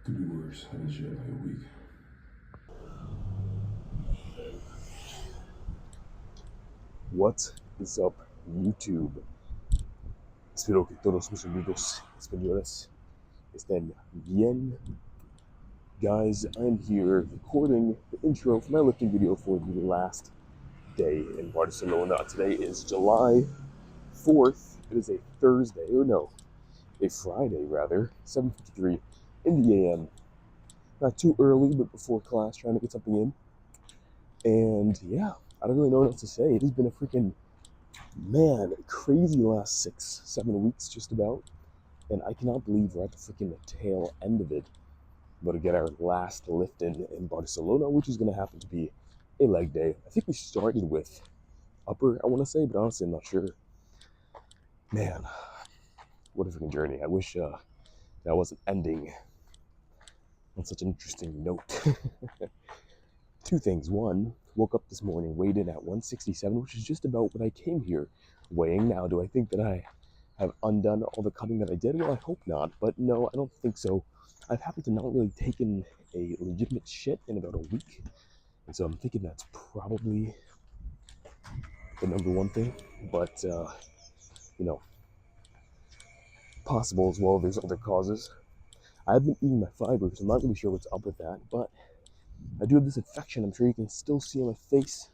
Could be worse. I didn't shave like a week. What is up, YouTube? Espero que todos mis amigos españoles estén bien. Guys, I'm here recording the intro for my lifting video for the last day in Barcelona. Today is July 4th. It is a Thursday, or no, a Friday rather, 7:53 in the AM. Not too early, but before class, trying to get something in. And yeah, I don't really know what else to say. It has been a freaking, man, crazy last 6-7 weeks just about. And I cannot believe we're at the freaking tail end of it. But to get our last lift in Barcelona, which is going to happen to be a leg day. I think we started with upper, I want to say, but honestly, I'm not sure. Man, what a freaking journey. I wish that wasn't ending on such an interesting note. Two things. One, woke up this morning, weighed in at 167, which is just about what I came here weighing. Now, do I think that I have undone all the cutting that I did? Well, I hope not, but no, I don't think so. I've happened to not really taken a legitimate shit in about a week, and so I'm thinking that's probably the number one thing, but, possible as well. There's other causes. I've been eating my fiber, so I'm not really sure what's up with that, but I do have this infection I'm sure you can still see on my face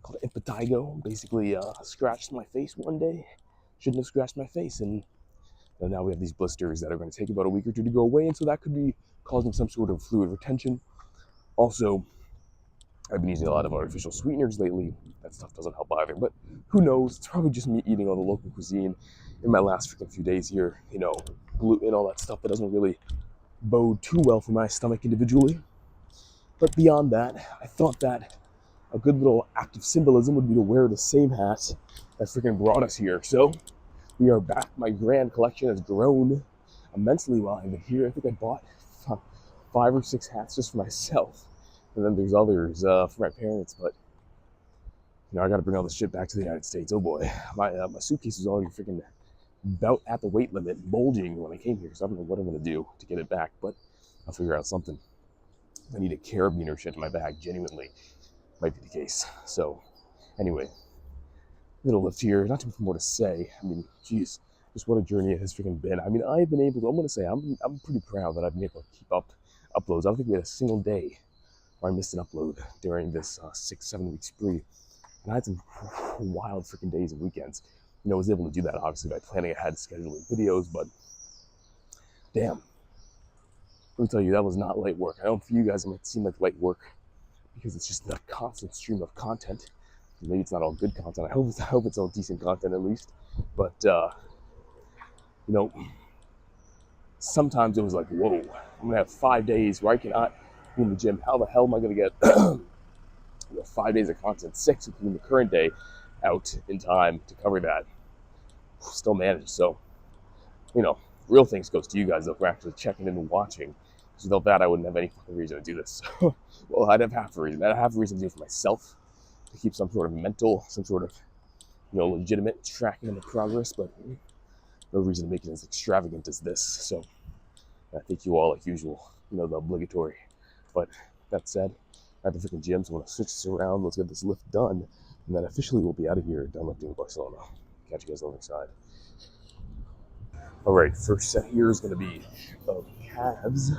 called impetigo. Basically, scratched my face one day. Shouldn't have scratched my face, and now we have these blisters that are going to take about a week or two to go away, and so that could be causing some sort of fluid retention. Also, I've been using a lot of artificial sweeteners lately. That stuff doesn't help either, but who knows? It's probably just me eating all the local cuisine in my last freaking few days here. Gluten, all that stuff that doesn't really bode too well for my stomach individually. But beyond that, I thought that a good little act of symbolism would be to wear the same hat that freaking brought us here. So we are back. My grand collection has grown immensely while I've been here. I think I bought 5 or 6 hats just for myself, and then there's others for my parents. But I got to bring all this shit back to the United States. Oh boy, my suitcase is already freaking about at the weight limit, bulging when I came here. So I don't know what I'm gonna do to get it back, but I'll figure out something. I need a carabiner shit in my bag. Genuinely, might be the case. So anyway, little lift here. Not too much more to say. I mean, geez, just what a journey it has freaking been. I mean, I've been able to. I'm gonna say I'm pretty proud that I've been able to keep up uploads. I don't think we had a single day where I missed an upload during this 6-7 week spree, and I had some wild freaking days and weekends. I was able to do that obviously by planning ahead, scheduling videos, but damn, let me tell you, that was not light work. I know for you guys it might seem like light work because it's just a constant stream of content. Maybe it's not all good content. I hope it's all decent content at least. But sometimes it was like, whoa, I'm gonna have 5 days where I cannot be in the gym. How the hell am I gonna get 5 days of content, 6 including the current day, out in time to cover that? Still managed. So, real things goes to you guys that were actually checking in and watching. Because without that, I wouldn't have any fucking reason to do this. Well, I'd have half a reason. I'd have a reason to do it for myself, to keep some sort of mental, some sort of, legitimate tracking of the progress, but no reason to make it as extravagant as this. So I thank you all like usual, the obligatory. But that said, I have the freaking gym, so I want to switch this around. Let's get this lift done, and then officially we'll be out of here, done lifting in Barcelona. Catch you guys on the other side. All right, first set here is going to be of calves.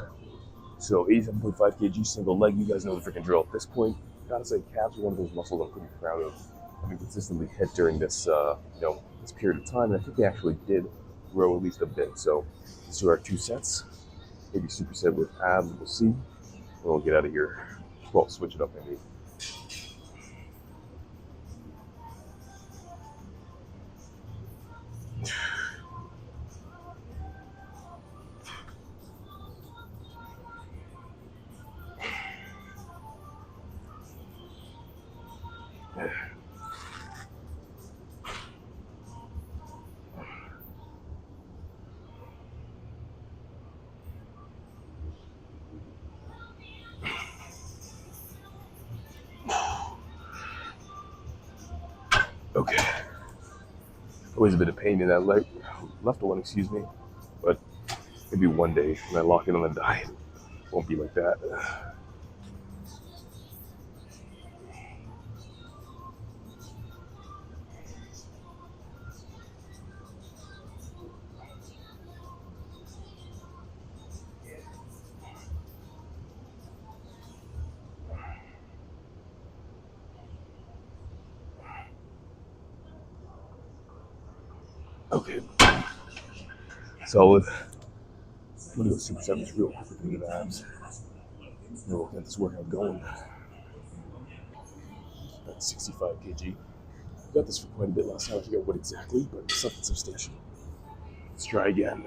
So 87.5 kg single leg. You guys know the freaking drill at this point. Gotta say, calves are one of those muscles I'm pretty proud of. I've been consistently hit during this, this period of time, and I think they actually did grow at least a bit. So let's do our 2 sets. Maybe superset with abs. We'll see. And we'll get out of here. Well, switch it up maybe. Okay. Always a bit of pain in that left one, excuse me. But maybe one day when I lock in on the diet, Won't be like that. Okay. Solid. I'm gonna go super sevens real quick with the abs. We'll get this workout going. About 65 kg. I got this for quite a bit last time. I forget what exactly, but something substantial. Let's try again.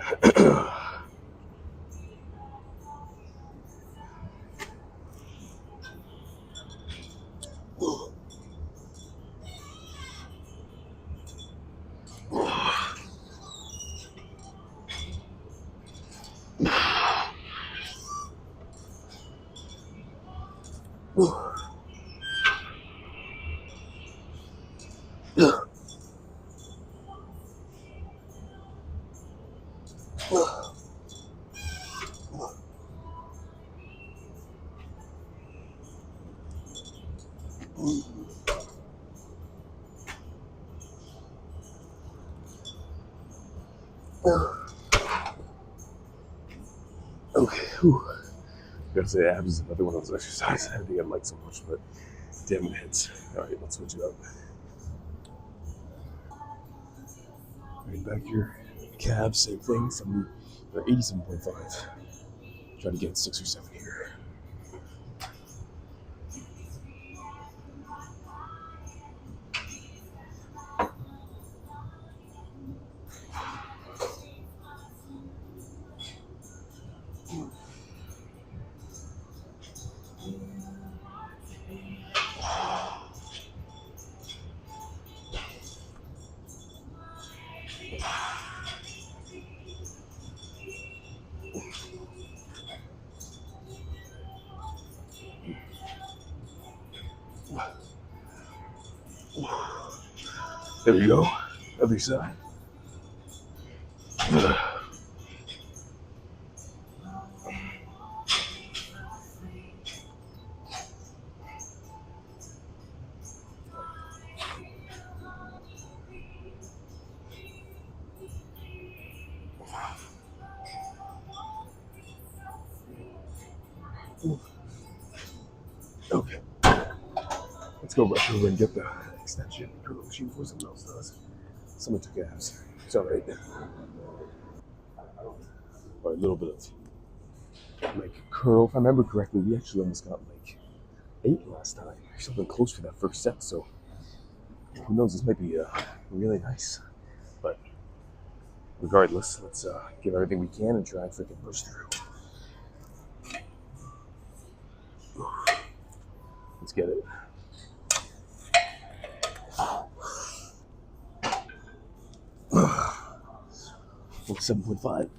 Okay. Whew. Gotta say, abs is another one of those exercises I think I like so much, but damn it hits. All right, let's switch it up. All right, back here. Calves, same thing. 87.5. Try to get 6 or 7 here. There we go. Other side. Okay. Let's go rush over and get the extension curl machine before someone else does. Someone took abs. It's all right. Or a little bit of like curl. If I remember correctly, we actually almost got like 8 last time. Something close for that first set. So who knows? This might be really nice. But regardless, let's give everything we can and try and freaking push through. Let's get it. Well, 7.5.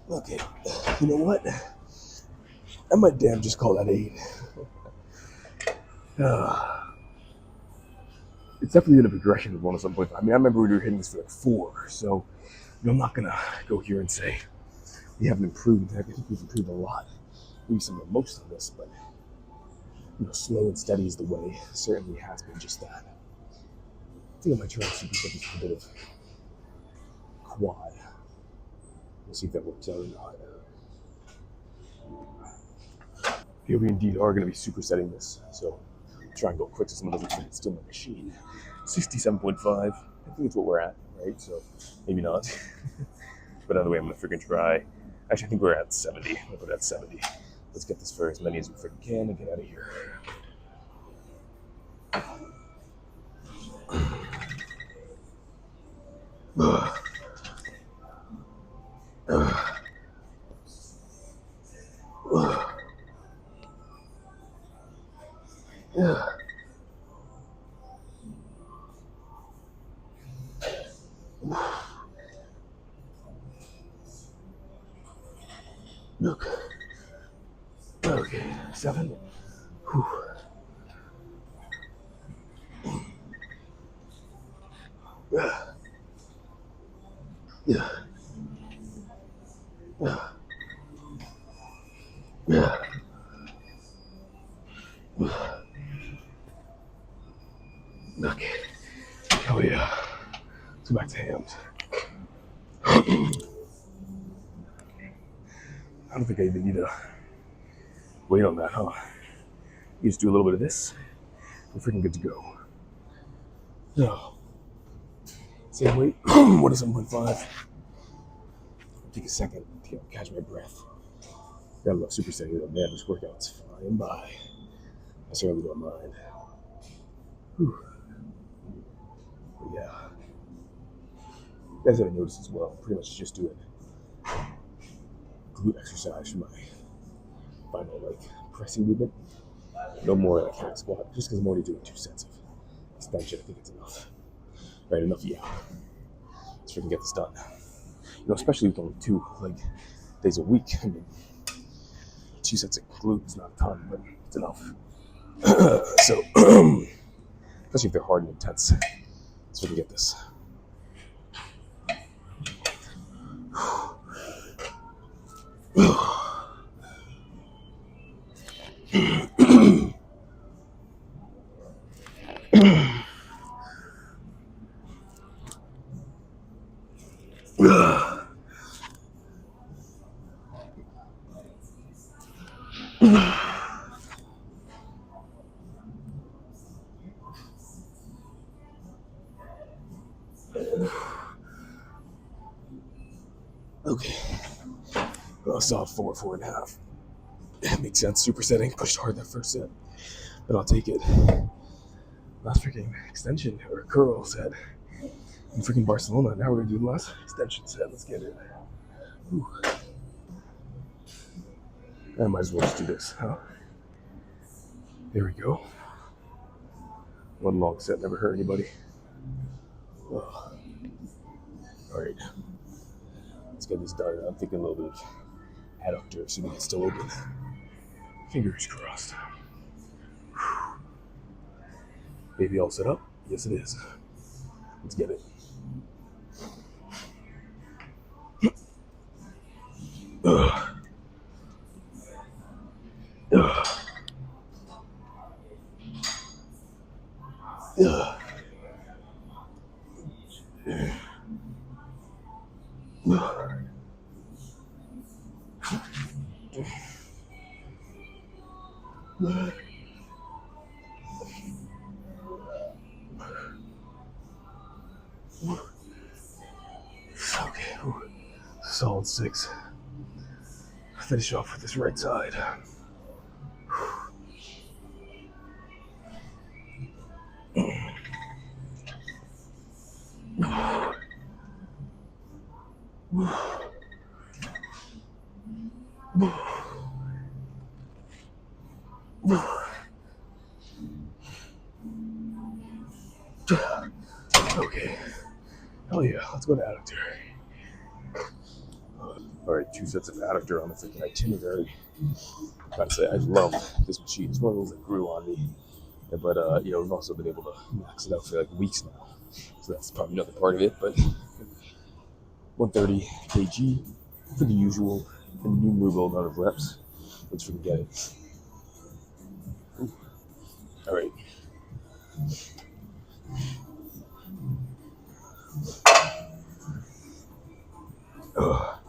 Okay, you know what? I might damn just call that 8. It's definitely been a progression of 1 at some point. I mean, I remember we were hitting this for like 4, so I'm not gonna go here and say we haven't improved. I think we've improved a lot. Maybe some of most of this, but slow and steady is the way. It certainly has been just that. I think I might try super simple for a bit of quad. We'll see if that works out or not. Here we indeed are going to be supersetting this, so try and go quick so someone doesn't think it's still my machine. 67.5. I think it's what we're at, right? So maybe not. But either way, I'm going to freaking try. Actually, I think we're at 70. I'll put it at 70. Let's get this for as many as we freaking can and get out of here. Look. Okay, 7. Whew. Yeah. Yeah. Yeah. Yeah. Okay. Oh yeah. Let's go back to hams. I don't think I even need to wait on that, huh? You just do a little bit of this. We're freaking good to go. No. Same weight. What is 7.5? Take a second to catch my breath. Gotta love super steady though, man. This workout's flying by. I certainly don't mind. Whew. But yeah. As I noticed as well, pretty much just doing glute exercise for my final pressing movement. No more hack squat, just because I'm already doing 2 sets of extension. I think it's enough. Right, enough, yeah. Let's freaking get this done. Especially with only 2 days a week. I mean, 2 sets of glute is not a ton, but it's enough. So, especially if they're hard and intense. Let's freaking get this. Okay. Well, I saw 4.5. That makes sense. Supersetting, pushed hard that first set. But I'll take it. Last freaking extension or curl set in freaking Barcelona. Now we're gonna do the last extension set. Let's get it. Whew. I might as well just do this, huh? There we go. One long set, never hurt anybody. Oh. All right, let's get this done. I'm thinking a little bit of adductor, assuming it's still open. Fingers crossed. Baby all set up? Yes, it is. Let's get it. Ugh. Ugh. Ugh. Okay, solid 6. Finish off with this right side. Okay. Hell yeah, let's go to adductor. Alright, 2 sets of adductor on the freaking itinerary. I gotta say, I love this machine. It's one of those that grew on me. But, we've also been able to max it out for weeks now. So that's probably another part of it. But 130 kg for the usual innumerable amount of reps. Let's freaking get it. Ooh. All right. Ugh.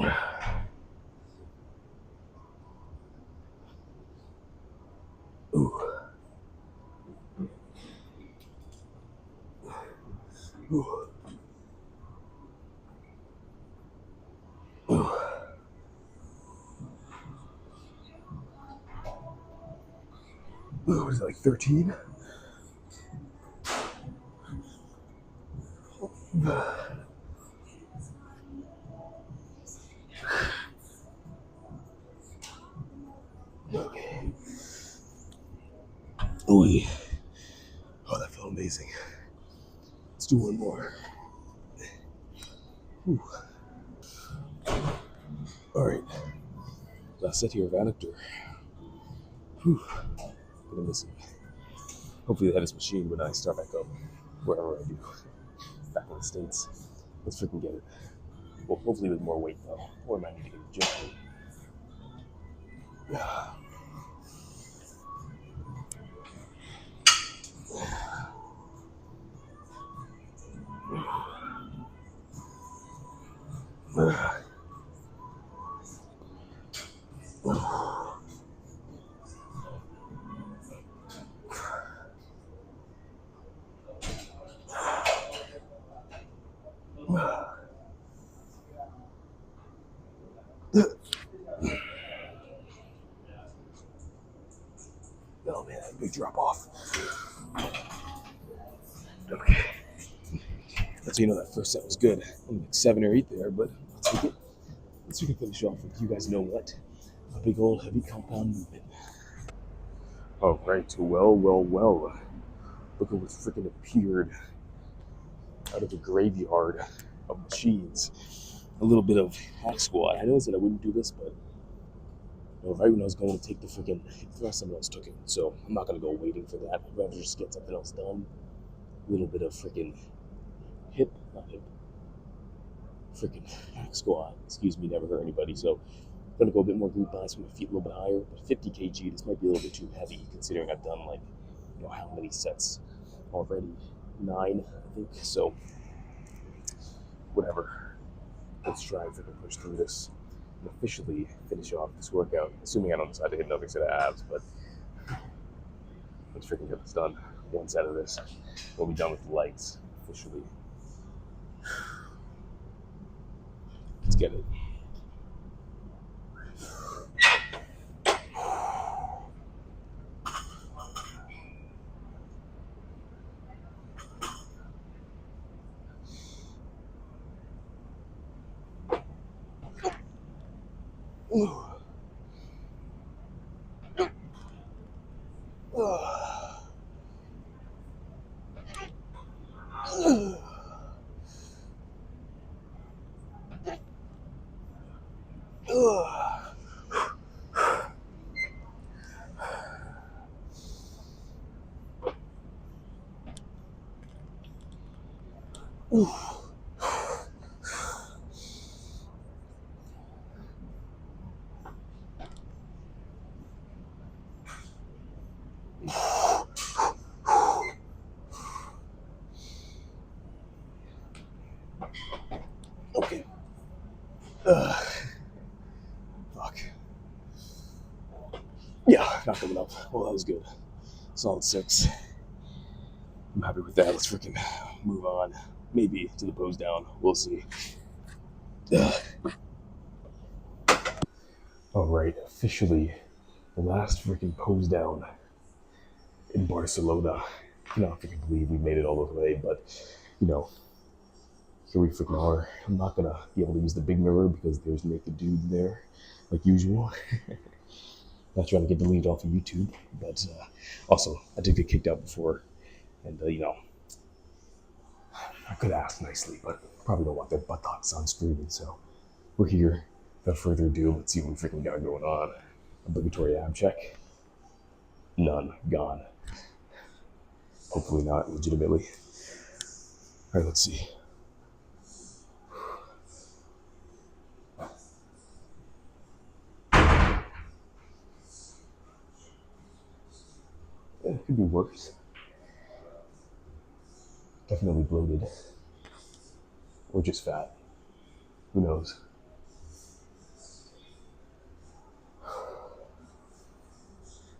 Ooh. Ooh. Ooh. What is it, like 13? Okay. Oh, yeah. Oh, that felt amazing. Let's do one more. Whew. All right. Last set here of Anector. Whew. Gonna miss it. Hopefully they have this machine when I start back up, wherever I do, back in the States. Let's freaking get it. Well, hopefully with more weight though, or I might need to get a gym weight. Yeah. Oh man, big drop off. Okay. That's how you know that first set was good. I'm like 7 or 8 there, but let's take it. Let's we can finish off with you guys know what? A big old heavy compound movement. All right, well. Look at what freaking appeared out of the graveyard of machines. A little bit of hack squat. I know I said I wouldn't do this, but right when I was going to take the freaking hip thrust, someone else took it. So I'm not going to go waiting for that. I'd rather just get something else done. A little bit of freaking freaking hack squat. Excuse me, never hurt anybody. So I'm going to go a bit more glute biceps with my feet a little bit higher. But 50 kg, this might be a little bit too heavy considering I've done like, how many sets already? 9, I think. So whatever. Let's try and freaking push through this and officially finish off this workout. Assuming I don't decide to hit another set of abs, but let's freaking get this done. One set of this. We'll be done with the legs officially. Let's get it. Okay. Fuck. Yeah, not coming up. Well, that was good. Solid 6. I'm happy with that. Let's freaking move on. Maybe to the pose down. We'll see. All right, officially the last freaking pose down in Barcelona. I cannot freaking believe we made it all the way, but here we freaking are. I'm not gonna be able to use the big mirror because there's naked dude there, like usual. Not trying to get deleted off of YouTube, but also I did get kicked out before, and I could ask nicely, but probably don't want their buttocks on screen. So we're here. Without further ado, let's see what we freaking got going on. Obligatory ab check. None. Gone. Hopefully not legitimately. All right, let's see. Yeah, it could be worse. Definitely bloated. Or just fat. Who knows?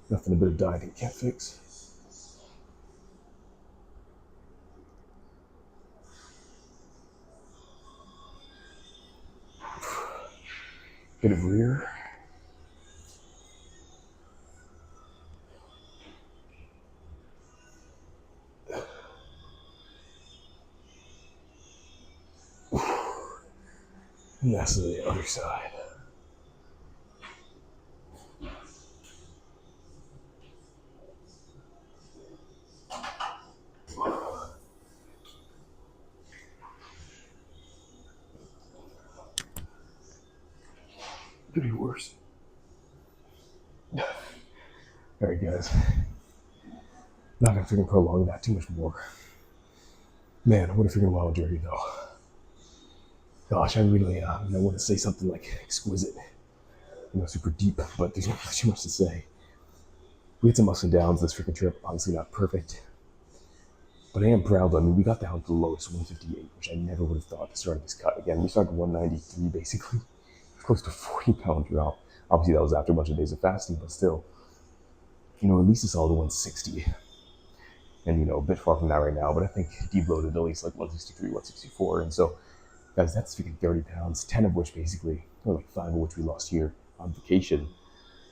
Nothing a bit of dieting can't fix. Bit of rear. And that's the other side. Could be worse. Alright, guys. Not gonna freaking prolong that too much more. Man, what a freaking wild journey, though. Gosh, I really want to say something like exquisite, super deep, but there's not too much to say. We had some ups and downs this freaking trip. Obviously not perfect, but I am proud. I mean, we got down to the lowest 158, which I never would have thought to start this cut. Again, we started 193 basically, close to 40-pound drop. Obviously, that was after a bunch of days of fasting, but still, at least it's all the 160. And, a bit far from that right now, but I think deloaded at least like 163, 164. And so, guys, that's freaking 30 pounds, 10 of which basically, or like 5 of which we lost here on vacation.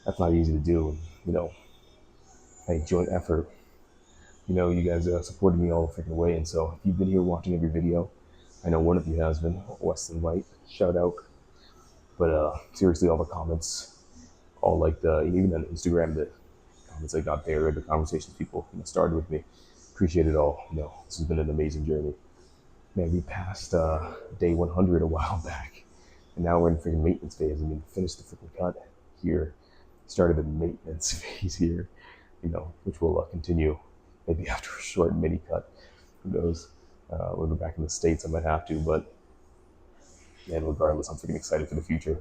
That's not easy to do. And, hey, joint effort. You guys supported me all the freaking way. And so, if you've been here watching every video, I know one of you has been, Weston White, shout out. But seriously, all the comments, all like even on Instagram, the comments I got there, the conversations people started with me, appreciate it all. This has been an amazing journey. Man, we passed day 100 a while back, and now we're in freaking maintenance phase. I mean, finished the freaking cut here, started the maintenance phase here, which will continue maybe after a short mini cut. Who knows? When we're back in the States, I might have to, but man, regardless, I'm freaking excited for the future.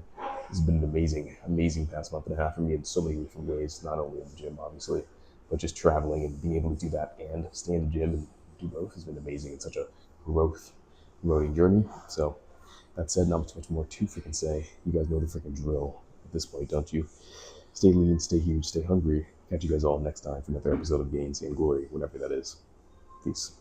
This has been an amazing past month and a half for me in so many different ways, not only in the gym, obviously, but just traveling and being able to do that and stay in the gym and do both has been amazing. It's such a promoting journey. So that said, not much more to freaking say. You guys know the freaking drill at this point, don't you? Stay lean, stay huge, stay hungry. Catch you guys all next time for another episode of Gains and Glory, whenever that is. Peace.